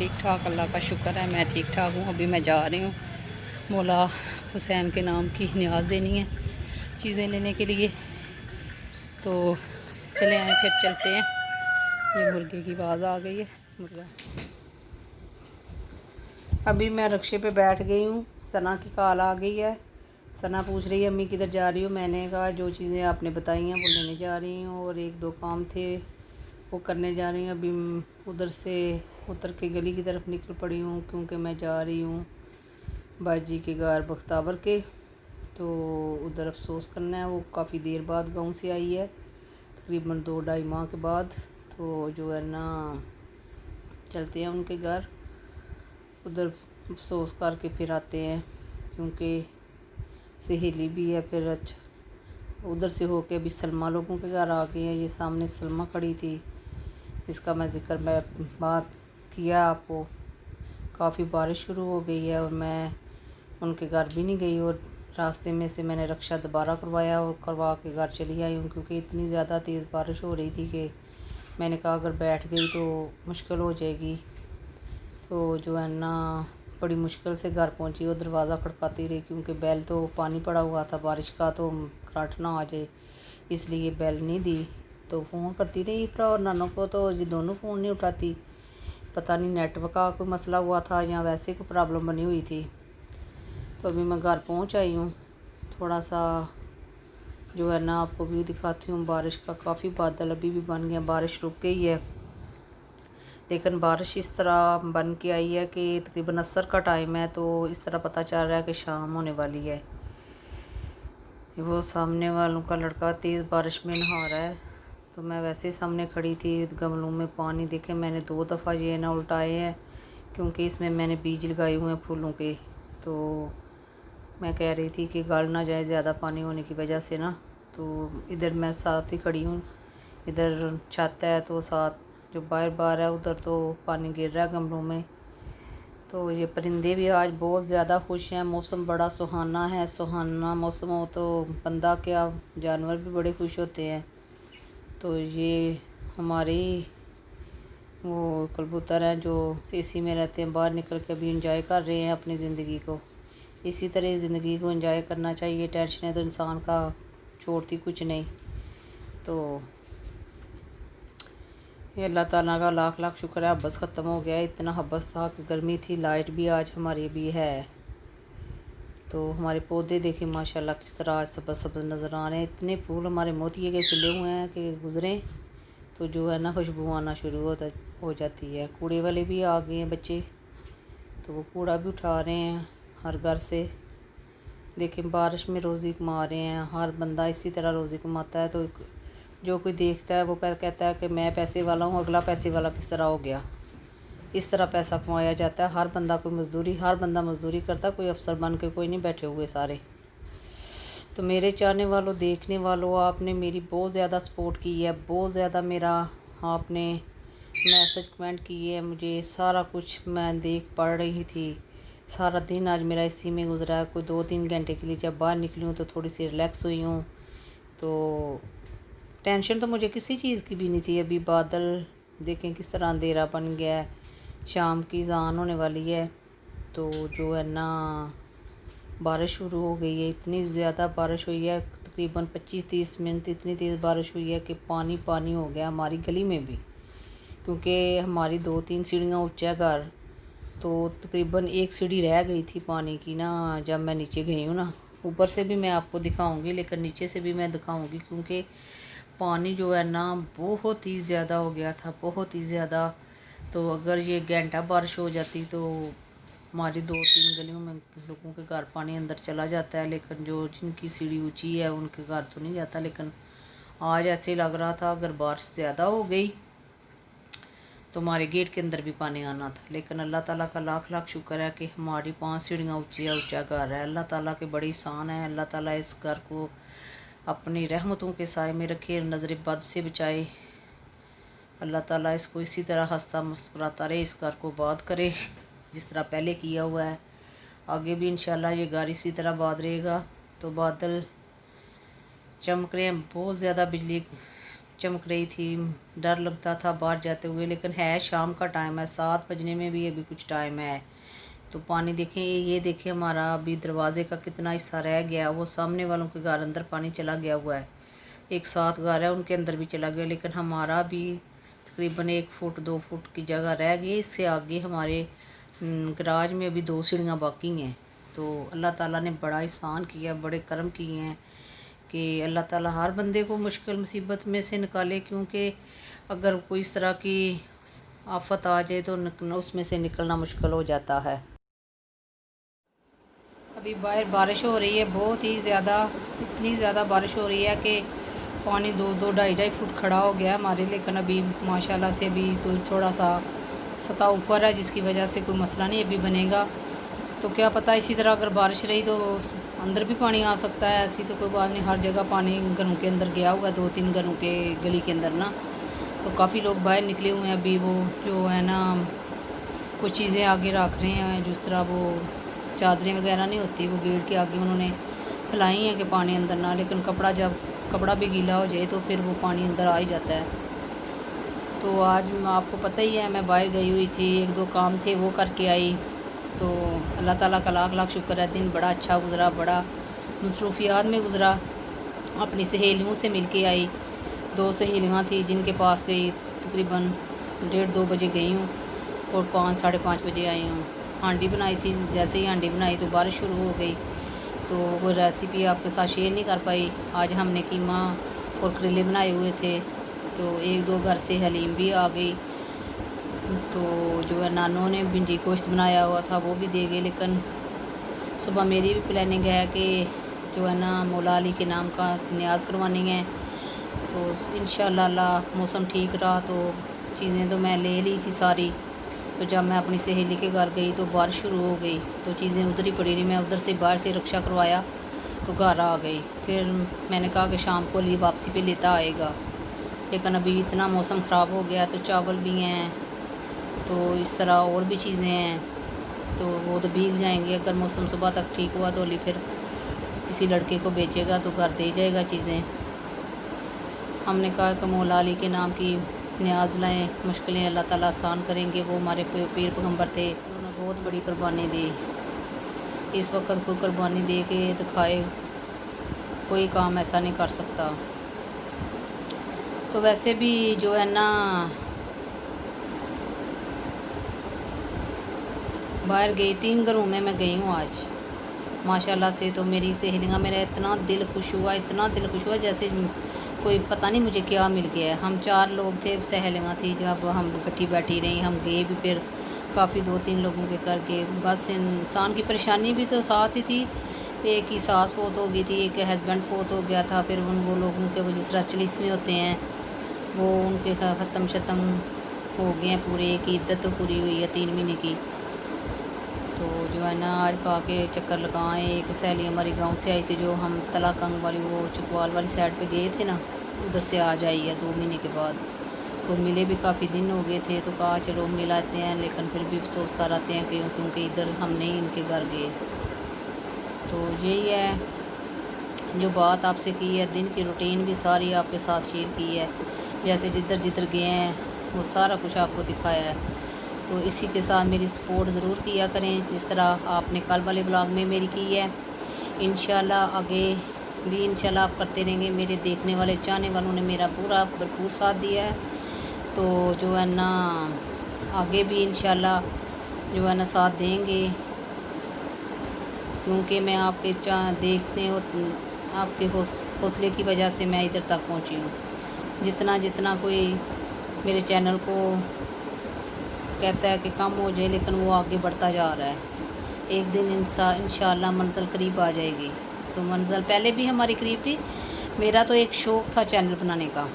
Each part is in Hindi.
ठीक ठाक, अल्लाह का शुक्र है मैं ठीक ठाक हूँ। अभी मैं जा रही हूँ मौला हुसैन के नाम की न्याज देनी है चीज़ें लेने के लिए, तो चले आए फिर चलते हैं। ये मुर्गे की आवाज़ आ गई है। मुर्गा अभी मैं रक्शे पे बैठ गई हूँ। सना की कॉल आ गई है। सना पूछ रही है अम्मी किधर जा रही हो। मैंने कहा जो चीज़ें आपने बताई हैं वो लेने जा रही हूँ और एक दो काम थे वो करने जा रही हूँ। अभी उधर से उतर के गली की तरफ निकल पड़ी हूँ क्योंकि मैं जा रही हूँ बाजी के घर बख्तावर के, तो उधर अफसोस करना है। वो काफ़ी देर बाद गाँव से आई है, तकरीबन 2-2.5 माह के बाद। तो जो है ना चलते हैं उनके घर, उधर अफसोस करके फिर आते हैं क्योंकि सहेली भी है। फिर अच्छा उधर से होके अभी सलमा लोगों के घर आ गए हैं। ये सामने सलमा खड़ी थी, इसका मैं ज़िक्र मैं बात किया आपको। काफ़ी बारिश शुरू हो गई है और मैं उनके घर भी नहीं गई और रास्ते में से मैंने रक्षा दोबारा करवाया और करवा के घर चली आई हूँ क्योंकि इतनी ज़्यादा तेज़ बारिश हो रही थी कि मैंने कहा अगर बैठ गई तो मुश्किल हो जाएगी। तो जो है ना बड़ी मुश्किल से घर पहुँची और दरवाज़ा खड़काती रही क्योंकि बैल तो पानी पड़ा हुआ था बारिश का, तो कराट ना आ जाए इसलिए बैल नहीं दी। तो फ़ोन करती रही इफ्रा और नानों को, तो ये दोनों फ़ोन नहीं उठाती। पता नहीं नेटवर्क का कोई मसला हुआ था या वैसे कोई प्रॉब्लम बनी हुई थी। तो अभी मैं घर पहुंच आई हूँ। थोड़ा सा जो है ना आपको व्यू दिखाती हूँ बारिश का। काफ़ी बादल अभी भी बन गए, बारिश रुक गई है लेकिन बारिश इस तरह बन के आई है कि तकरीबन असर का टाइम है, तो इस तरह पता चल रहा है कि शाम होने वाली है। वो सामने वालों का लड़का तेज़ बारिश में नहा रहा है, तो मैं वैसे ही सामने खड़ी थी। गमलों में पानी देखे मैंने 2 दफ़ा ये ना उल्टाए हैं क्योंकि इसमें मैंने बीज लगाए हुए हैं फूलों के। तो मैं कह रही थी कि गल ना जाए ज़्यादा पानी होने की वजह से ना। तो इधर मैं साथ ही खड़ी हूँ, इधर छत है तो साथ जो बाहर है उधर तो पानी गिर रहा है गमलों में। तो ये परिंदे भी आज बहुत ज़्यादा खुश हैं। मौसम बड़ा सुहाना है, सुहाना मौसम हो तो बंदा क्या जानवर भी बड़े खुश होते हैं। तो ये हमारे वो कबूतर हैं जो एसी में रहते हैं, बाहर निकल के अभी इंजॉय कर रहे हैं अपनी ज़िंदगी को। इसी तरह ज़िंदगी को एंजॉय करना चाहिए। टेंशन है तो इंसान का छोड़ती कुछ नहीं। तो ये अल्लाह ताला का लाख लाख शुक्र है हब्बस ख़त्म हो गया है। इतना हब्बस था कि गर्मी थी। लाइट भी आज हमारी भी है। तो हमारे पौधे देखिए माशाल्लाह किस तरह आज सब्ज़ सब्ज़ नज़र आ रहे हैं। इतने फूल हमारे मोतिये के खिले हुए हैं कि गुज़रें तो जो है ना खुशबू आना शुरू हो जाती है। कूड़े वाले भी आ गए हैं बच्चे, तो वो कूड़ा भी उठा रहे हैं हर घर से। देखें बारिश में रोज़ी कमा रहे हैं, हर बंदा इसी तरह रोज़ी कमाता है। तो जो कोई देखता है वो कहता है कि मैं पैसे वाला हूँ, अगला पैसे वाला किस तरह हो गया। इस तरह पैसा कमाया जाता है। हर बंदा कोई मज़दूरी, हर बंदा मज़दूरी करता, कोई अफसर बन के कोई नहीं बैठे हुए सारे। तो मेरे चाहने वालों, देखने वालों, आपने मेरी बहुत ज़्यादा सपोर्ट की है, बहुत ज़्यादा मेरा आपने मैसेज कमेंट किए हैं मुझे। सारा कुछ मैं देख पढ़ रही थी। सारा दिन आज मेरा इसी में गुजरा है। कोई 2-3 घंटे के लिए जब बाहर निकली हूँ तो थोड़ी सी रिलैक्स हुई हूँ। तो टेंशन तो मुझे किसी चीज़ की भी नहीं थी। अभी बादल देखें किस तरह अंधेरा बन गया है, शाम की अज़ान होने वाली है। तो जो है ना बारिश शुरू हो गई है। इतनी ज़्यादा बारिश हुई है, तकरीबन 25-30 मिनट इतनी तेज़ बारिश हुई है कि पानी पानी हो गया हमारी गली में भी, क्योंकि हमारी 2-3 सीढ़ियाँ ऊँचा है घर। तो तकरीबन एक सीढ़ी रह गई थी पानी की ना जब मैं नीचे गई हूँ ना। ऊपर से भी मैं आपको दिखाऊंगी लेकिन नीचे से भी मैं दिखाऊंगी क्योंकि पानी जो है ना बहुत ही ज़्यादा हो गया था, बहुत ही ज़्यादा। तो अगर ये घंटा बारिश हो जाती तो हमारी 2-3 गलियों में लोगों के घर पानी अंदर चला जाता है, लेकिन जो जिनकी सीढ़ी ऊंची है उनके घर तो नहीं जाता। लेकिन आज ऐसे लग रहा था अगर बारिश ज़्यादा हो गई तो हमारे गेट के अंदर भी पानी आना था। लेकिन अल्लाह ताला का लाख लाख शुक्र है कि हमारी 5 सीढ़ियाँ ऊंचा घर है। अल्लाह ताला के बड़ी शान है। अल्लाह ताला इस घर को अपनी रहमतों के साए में रखे, नज़र बद से बचाए। अल्लाह ताला इसको इसी तरह हंसता मुस्कुराता रहे, इस घर को आबाद करे जिस तरह पहले किया हुआ है। आगे भी इंशाल्लाह ये घर इसी तरह आबाद रहेगा। तो बादल चमक रहे हैं, बहुत ज़्यादा बिजली चमक रही थी, डर लगता था बाहर जाते हुए, लेकिन है शाम का टाइम है, 7 बजने में भी अभी कुछ टाइम है। तो पानी देखें, ये देखें हमारा अभी दरवाजे का कितना हिस्सा रह गया। वो सामने वालों के घर अंदर पानी चला गया हुआ है, एक 7 घर है उनके अंदर भी चला गया, लेकिन हमारा भी तकरीबन 1 फुट 2 फुट की जगह रह गई। इससे आगे हमारे गराज में अभी 2 सीढ़ियाँ बाकी हैं। तो अल्लाह ताला ने बड़ा एहसान किया, बड़े करम किए हैं कि अल्लाह ताला हर बंदे को मुश्किल मुसीबत में से निकाले, क्योंकि अगर कोई इस तरह की आफत आ जाए तो उसमें से निकलना मुश्किल हो जाता है। अभी बाहर बारिश हो रही है, बहुत ही ज़्यादा, इतनी ज़्यादा बारिश हो रही है कि पानी 2-2 2.5 फुट खड़ा हो गया हमारे। लेकिन अभी माशाल्लाह से भी तो थोड़ा सा सतह ऊपर है, जिसकी वजह से कोई मसला नहीं अभी बनेगा। तो क्या पता इसी तरह अगर बारिश रही तो अंदर भी पानी आ सकता है। ऐसी तो कोई बात नहीं, हर जगह पानी घरों के अंदर गया हुआ, 2-3 घरों के गली के अंदर ना। तो काफ़ी लोग बाहर निकले हुए हैं अभी। वो जो है ना, कुछ चीज़ें आगे रख रहे हैं, जिस तरह वो चादरें वगैरह नहीं होती, वो गेट के आगे उन्होंने फैलाई हैं कि पानी अंदर ना। लेकिन जब कपड़ा भी गीला हो जाए तो फिर वो पानी अंदर आ ही जाता है। तो आज आपको पता ही है, मैं बाहर गई हुई थी, 1-2 काम थे वो करके आई। तो अल्लाह ताला का लाख लाख शुक्र है, दिन बड़ा अच्छा गुज़रा, बड़ा मसरूफियात में गुज़रा। अपनी सहेलियों से मिल के आई, 2 सहेलियाँ थी जिनके पास गई, तकरीबन 1:30-2 बजे गई हूँ और 5 साढ़े 5 बजे आई हूँ। हांडी बनाई थी, जैसे ही हांडी बनाई तो बारिश शुरू हो गई। तो वो रेसिपी आपके साथ शेयर नहीं कर पाई। आज हमने कीमा और करेले बनाए हुए थे, तो 1-2 घर से हलीम भी आ गई। तो जो है नानों ने भिंडी गोश्त बनाया हुआ था वो भी दे गए। लेकिन सुबह मेरी भी प्लानिंग है कि जो है ना मौला अली के नाम का न्याज करवानी है। तो इंशाअल्लाह अल्लाह मौसम ठीक रहा तो चीज़ें तो मैं ले ली थी सारी। तो जब मैं अपनी सहेली के घर गई तो बारिश शुरू हो गई, तो चीज़ें उधर ही पड़ी रही। मैं उधर से बाहर से रिक्शा करवाया तो घर आ गई। फिर मैंने कहा कि शाम को अली वापसी पे लेता आएगा, लेकिन अभी इतना मौसम ख़राब हो गया। तो चावल भी हैं, तो इस तरह और भी चीज़ें हैं, तो वो तो भीग जाएंगे। अगर मौसम सुबह तक ठीक हुआ तो अली फिर किसी लड़के को बेचेगा तो घर दे जाएगा चीज़ें। हमने कहा कि मौला अली के नाम की न्याज लाएँ, मुश्किलें अल्लाह ताला आसान करेंगे। वो हमारे पीर पैगम्बर थे, उन्होंने बहुत बड़ी कुर्बानी दी। इस वक्त कोई कुर्बानी दे के दिखाए, कोई काम ऐसा नहीं कर सकता। तो वैसे भी जो है ना, बाहर गई 3 घरों में मैं गई हूँ आज माशाल्लाह से। तो मेरी सहेलियाँ, मेरा इतना दिल खुश हुआ, इतना दिल खुश हुआ जैसे कोई पता नहीं मुझे क्या मिल गया है। हम 4 लोग थे, सहेलियाँ थी, जब हम इकट्ठी बैठी रही। हम गए भी फिर काफ़ी 2-3 लोगों के करके। बस इंसान की परेशानी भी तो साथ ही थी। एक की सास फोत हो गई थी, एक हस्बैंड फोत हो गया था। फिर वो लोगों के वो जिस तरह 40 में होते हैं, वो उनके ख़त्म शत्म हो गए हैं पूरे। एक की इद्दत तो पूरी हुई है 3 महीने की। तो जो है ना आज कहा के चक्कर लगाएं। एक सहेली हमारी गांव से आई थी, जो हम तलाकंग वाली वो चुकवाल वाली साइड पे गए थे ना, उधर से आज आई है 2 महीने के बाद। तो मिले भी काफ़ी दिन हो गए थे, तो कहा चलो मिल आते हैं। लेकिन फिर भी अफसोस कर आते हैं कि क्योंकि इधर हम नहीं इनके घर गए। तो यही है जो बात आपसे की है, दिन की रूटीन भी सारी आपके साथ शेयर की है। जैसे जिधर जिधर गए हैं वो सारा कुछ आपको दिखाया है। तो इसी के साथ मेरी सपोर्ट ज़रूर किया करें, जिस तरह आपने कल वाले ब्लॉग में मेरी की है। इंशाल्लाह आगे भी इंशाल्लाह आप करते रहेंगे। मेरे देखने वाले चाहने वालों ने मेरा पूरा भरपूर साथ दिया है। तो जो है ना आगे भी इंशाल्लाह जो है ना साथ देंगे, क्योंकि मैं आपके देखने और आपके हौसले की वजह से मैं इधर तक पहुंची हूँ। जितना जितना कोई मेरे चैनल को कहता है कि कम हो जाए, लेकिन वो आगे बढ़ता जा रहा है। एक दिन इंशाल्लाह मंजिल करीब आ जाएगी। तो मंजिल पहले भी हमारी करीब थी। मेरा तो एक शौक़ था चैनल बनाने का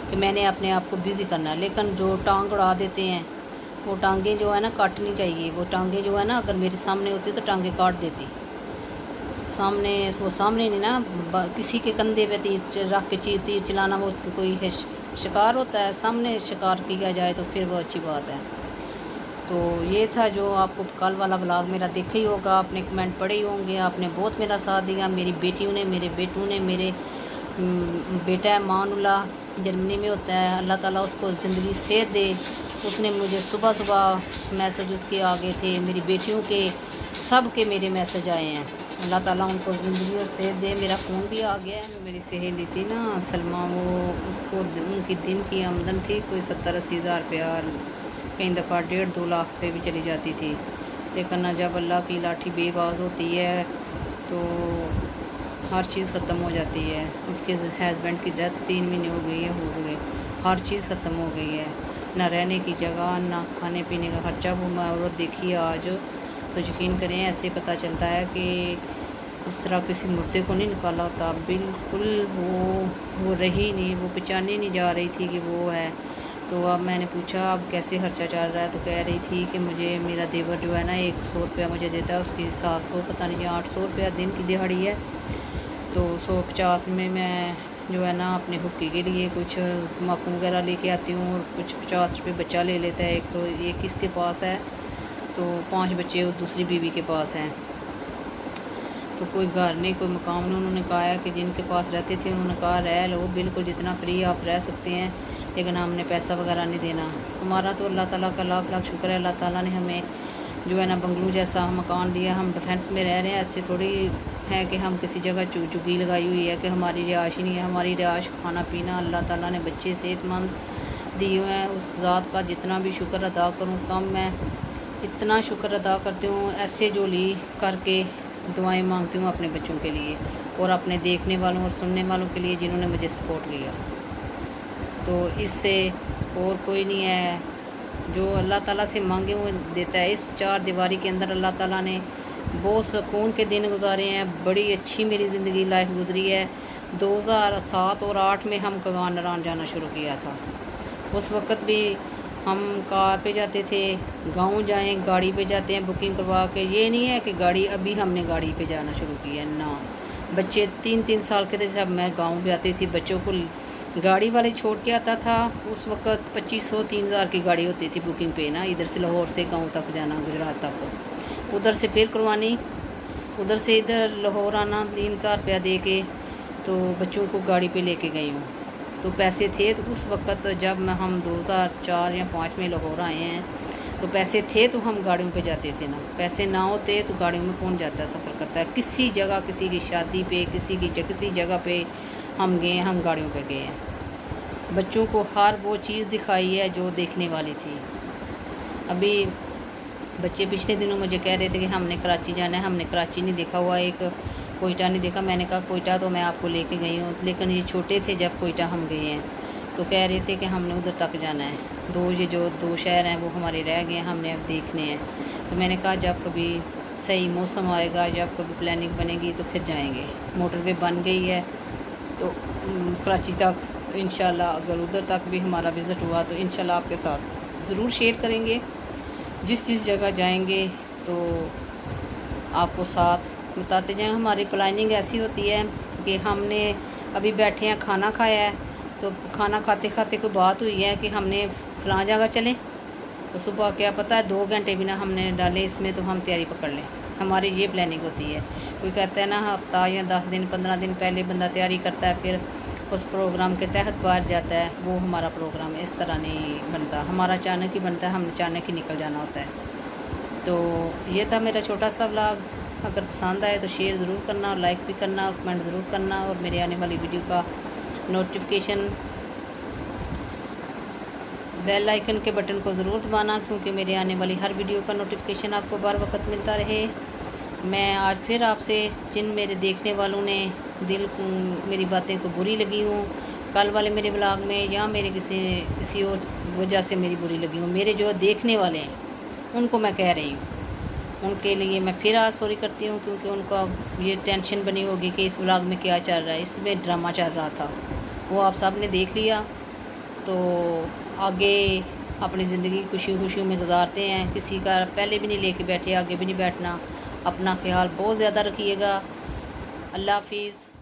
कि मैंने अपने आप को बिज़ी करना है, लेकिन जो टांग उड़ा देते हैं वो टांगें जो है ना काटनी चाहिए। वो टांगें जो है ना अगर मेरे सामने होती तो टांगें काट देती। सामने नहीं ना, किसी के कंधे पे तीर रख के तीर चलाना वो कोई है शिकार होता है। सामने शिकार किया जाए तो फिर वो अच्छी बात है। तो ये था जो आपको कल वाला ब्लॉग मेरा देखा ही होगा, आपने कमेंट पढ़े ही होंगे। आपने बहुत मेरा साथ दिया, मेरी बेटियों ने, मेरे बेटों ने, मेरे बेटा है मानुल्लाह, जर्मनी में होता है। अल्लाह ताला उसको ज़िंदगी सेहत दे। उसने मुझे सुबह सुबह मैसेज उसके आ गए थे, मेरी बेटियों के, सब के मेरे मैसेज आए हैं। अल्लाह ताला उनको ज़िंदगी और सेहत दे। मेरा फ़ोन भी आ गया है। मेरी सहेली थी ना सलमा, वो उसको उनकी दिन की आमदन थी कोई 70-80 हज़ार रुपया, कई दफ़ा 1.5-2 लाख पे भी चली जाती थी। लेकिन जब अल्लाह की लाठी बेबाज होती है तो हर चीज़ ख़त्म हो जाती है। उसके हस्बैंड की डेथ 3 महीने हो गई है, हो गए, हर चीज़ ख़त्म हो गई है, ना रहने की जगह, ना खाने पीने का खर्चा। वो मैं औरत देखी आज तो यकीन करें ऐसे पता चलता है कि इस तरह किसी मुर्दे को नहीं निकाला होता। बिल्कुल वो रही नहीं, वो पहचानी नहीं जा रही थी कि वो है। तो अब मैंने पूछा अब कैसे खर्चा चल रहा है, तो कह रही थी कि मुझे मेरा देवर जो है ना 100 रुपया मुझे देता है, उसकी 700 पता नहीं 800 रुपया दिन की दिहाड़ी है। तो 150 में मैं जो है ना अपने हुक्की के लिए कुछ माखून वगैरह लेके आती हूँ, और कुछ 50 रुपये बच्चा ले लेता है। एक इसके पास है, तो 5 बच्चे दूसरी बीवी के पास हैं। तो कोई घर नहीं, कोई मकाम नहीं। उन्होंने कहा है कि जिनके पास रहते थे उन्होंने कहा रह लो, बिल्कुल जितना फ्री आप रह सकते हैं, लेकिन हमने पैसा वगैरह नहीं देना। हमारा तो अल्लाह ताला का लाख लाख शुक्र है, अल्लाह ताला ने हमें जो है ना बंगलू जैसा मकान दिया। हम डिफेंस में रह रहे हैं, ऐसे थोड़ी है कि हम किसी जगह चुगी लगाई हुई है कि हमारी रिहाइश ही नहीं है। हमारी रिहाइश, खाना पीना, अल्लाह ताला ने बच्चे सेहतमंद दिए हुए हैं। उस ज़ात का जितना भी शुक्र अदा करूँ कम, मैं इतना शुक्र अदा करती हूँ। ऐसे जो ली करके दुआएं मांगती हूँ अपने बच्चों के लिए और अपने देखने वालों और सुनने वालों के लिए जिन्होंने मुझे सपोर्ट किया। तो इससे और कोई नहीं है, जो अल्लाह ताला से मांगे वो देता है। इस 4 दीवारी के अंदर अल्लाह ताला ने बहुत सुकून के दिन गुजारे हैं। बड़ी अच्छी मेरी ज़िंदगी लाइफ गुजरी है। 2007 और 8 में हम कगान नरान जाना शुरू किया था। उस वक़्त भी हम कार पे जाते थे, गांव जाएं गाड़ी पे जाते हैं बुकिंग करवा के। ये नहीं है कि गाड़ी अभी हमने गाड़ी पे जाना शुरू किया है ना। बच्चे 3-3 साल के थे जब मैं गांव जाती थी, बच्चों को गाड़ी वाले छोड़ के आता था। उस वक़्त 2500-3000 की गाड़ी होती थी बुकिंग पे ना, इधर से लाहौर से गांव तक जाना, गुजरात तक, उधर से फिर करवानी, उधर से इधर लाहौर आना, 3000 रुपया दे के तो बच्चों को गाड़ी पे लेके गई हूँ। तो पैसे थे तो उस वक़्त जब हम 2004 या 5 में लाहौर आए हैं तो पैसे थे तो हम गाड़ियों पे जाते थे ना। पैसे ना होते तो गाड़ियों में कौन जाता है, सफ़र करता है। किसी जगह, किसी की शादी पे, किसी जगह पे हम गए, हम गाड़ियों पे गए हैं। बच्चों को हर वो चीज़ दिखाई है जो देखने वाली थी। अभी बच्चे पिछले दिनों मुझे कह रहे थे कि हमने कराची जाना है, हमने कराची नहीं देखा हुआ, एक कोयटा नहीं देखा। मैंने कहा कोयटा तो मैं आपको लेके गई हूँ, लेकिन ये छोटे थे जब कोयटा हम गए हैं, तो कह रहे थे कि हमने उधर तक जाना है। ये जो 2 शहर हैं वो हमारे रह गए हैं, हमने अब देखने हैं। तो मैंने कहा जब कभी सही मौसम आएगा, जब कभी प्लानिंग बनेगी तो फिर जाएंगे। मोटरवे बन गई है तो कराची तक इंशाल्लाह, अगर उधर तक भी हमारा विज़िट हुआ तो इंशाल्लाह आपके साथ ज़रूर शेयर करेंगे। जिस जगह जाएंगे तो आपको साथ बताते जाएँ। हमारी प्लानिंग ऐसी होती है कि हमने अभी बैठे हैं, खाना खाया है, तो खाना खाते खाते कोई बात हुई है कि हमने फ़लाँ जगह चलें, तो सुबह क्या पता है 2 घंटे बिना हमने डाले इसमें तो हम तैयारी पकड़ लें। हमारी ये प्लानिंग होती है। कोई कहता है ना हफ़्ता या 10 दिन 15 दिन पहले बंदा तैयारी करता है, फिर उस प्रोग्राम के तहत बाहर जाता है। वो हमारा प्रोग्राम इस तरह नहीं बनता, हमारा अचानक ही बनता है, हम अचानक ही निकल जाना होता है। तो ये था मेरा छोटा सा व्लॉग। अगर पसंद आए तो शेयर ज़रूर करना और लाइक भी करना और कमेंट ज़रूर करना, और मेरे आने वाली वीडियो का नोटिफिकेशन बेल आइकन के बटन को ज़रूर दबाना, क्योंकि मेरे आने वाली हर वीडियो का नोटिफिकेशन आपको बार वक्त मिलता रहे। मैं आज फिर आपसे, जिन मेरे देखने वालों ने मेरी बातें को बुरी लगी हूँ कल वाले मेरे व्लॉग में, या मेरे किसी और वजह से मेरी बुरी लगी हूँ, मेरे जो देखने वाले हैं उनको मैं कह रही हूँ, उनके लिए मैं फिर आज सॉरी करती हूँ, क्योंकि उनको ये टेंशन बनी होगी कि इस व्लॉग में क्या चल रहा है। इसमें ड्रामा चल रहा था, वो आप सब ने देख लिया। तो आगे अपनी ज़िंदगी खुशी खुशियों में गुजारते हैं, किसी का पहले भी नहीं लेके बैठे, आगे भी नहीं बैठना। अपना ख्याल बहुत ज़्यादा रखिएगा। अल्लाह हाफिज़।